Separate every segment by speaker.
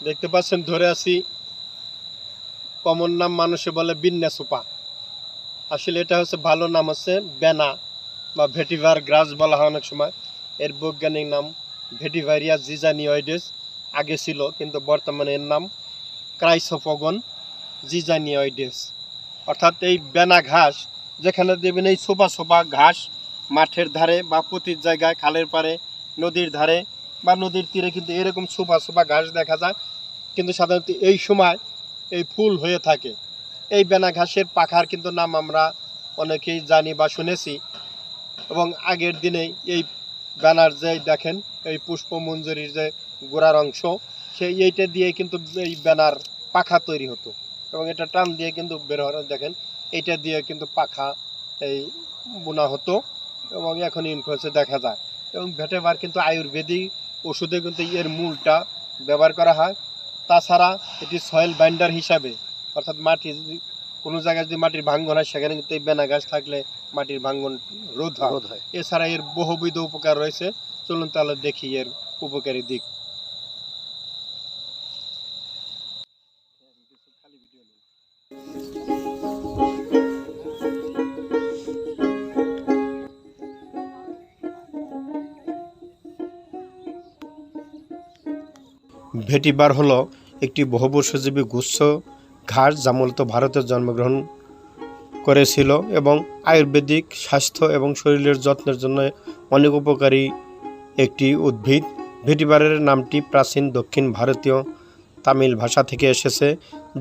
Speaker 1: দেখতে পাচ্ছেন ধরে আছি, কমন নাম মানুষে বলে বিন্যা সোপা। আসলে এটা হচ্ছে ভালো নাম হচ্ছে বেনা বা ভেটিভার গ্রাস বলা হয় অনেক সময়। এর বৈজ্ঞানিক নাম ভেটিভারিয়া জিজানিওইডেস আগে ছিল, কিন্তু বর্তমানে এর নাম ক্রাইসোফগন জিজানিওইডেস। অর্থাৎ এই বেনা ঘাস যেখানে দেবেন এই সোপা সোপা ঘাস মাঠের ধারে বা প্রতির জায়গায়, খালের পাড়ে, নদীর ধারে বা নদীর তীরে কিন্তু এরকম সোপা সোপা ঘাস দেখা যায়। কিন্তু সাধারণত এই সময় এই ফুল হয়ে থাকে। এই বেনা ঘাসের পাখার কিন্তু নাম আমরা অনেকেই জানি বা শুনেছি। এবং আগের দিনেই এই বেনার যে দেখেন এই পুষ্পমঞ্জরির যে গোড়ার অংশ, এইটা দিয়ে কিন্তু এই বেনার পাখা তৈরি হতো এবং এটা টান দিয়ে কিন্তু বের হওয়ার দেখেন এইটা দিয়ে কিন্তু পাখা এই বোনা হতো এবং এখন ইনফ্লুয়েন্সে দেখা যায়। এবং ভেটেভার কিন্তু আয়ুর্বেদিক ওষুধে কিন্তু এর মূলটা ব্যবহার করা হয়। তাছাড়া এটি সয়েল বাইন্ডার হিসাবে, অর্থাৎ মাটি যদি কোনো জায়গায় যদি মাটির ভাঙ্গন হয় সেখানে কিন্তু এই বেনা গাছ থাকলে মাটির ভাঙ্গন রোধ হয়। এছাড়া এর বহুবিধ উপকার রয়েছে। চলুন তাহলে দেখি এর উপকারী দিক। ভেটিভার হলো একটি বহুবর্ষজীবী গুচ্ছ ঘাস যা মূলত ভারতে জন্মগ্রহণ করেছিল এবং আয়ুর্বেদিক স্বাস্থ্য এবং শরীরের যত্নের জন্য অনেক উপকারী একটি উদ্ভিদ। ভেটিভারের নামটি প্রাচীন দক্ষিণ ভারতীয় তামিল ভাষা থেকে এসেছে,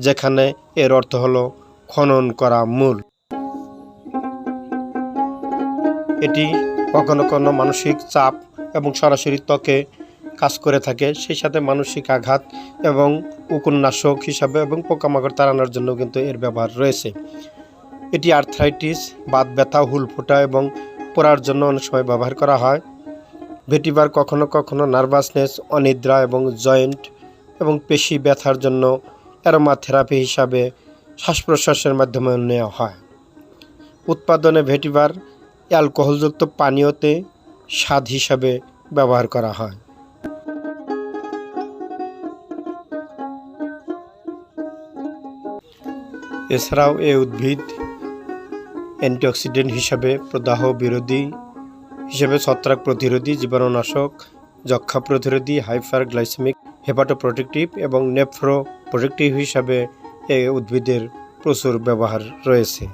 Speaker 1: যেখানে এর অর্থ হলো খনন করা মূল। এটি কখনো কখনো মানসিক চাপ এবং সরাসরি ত্বকে কাজ করে থাকে, সেই সাথে মানসিক আঘাত এবং উকুননাশক হিসাবে এবং পোকামাকড় তাড়ানোর জন্য কিন্তু এর ব্যবহার রয়েছে। এটি আর্থ্রাইটিস, বাত ব্যথা, হুল ফোটা এবং পোড়ার জন্য অনেক সময় ব্যবহার করা হয়। ভেটিভার কখনো কখনো নার্ভাসনেস, অনিদ্রা এবং জয়েন্ট এবং পেশি ব্যথার জন্য অ্যারোমা থেরাপি হিসাবে শ্বাস প্রশ্বাসের মাধ্যমে নেওয়া হয়। উৎপাদনে ভেটিভার অ্যালকোহলযুক্ত পানীয়তে স্বাদ হিসাবে ব্যবহার করা হয়। এছাড়াও এই উদ্ভিদ অ্যান্টিঅক্সিডেন্ট হিসাবে, প্রদাহ বিরোধী হিসেবে, ছত্রাক প্রতিরোধী, জীবাণুনাশক, যক্ষ্মা প্রতিরোধী, হাইপার গ্লাইসেমিক, হেপাটোপ্রোটেক্টিভ এবং নেফ্রো প্রোটেক্টিভ হিসাবে এই উদ্ভিদের প্রচুর ব্যবহার রয়েছে।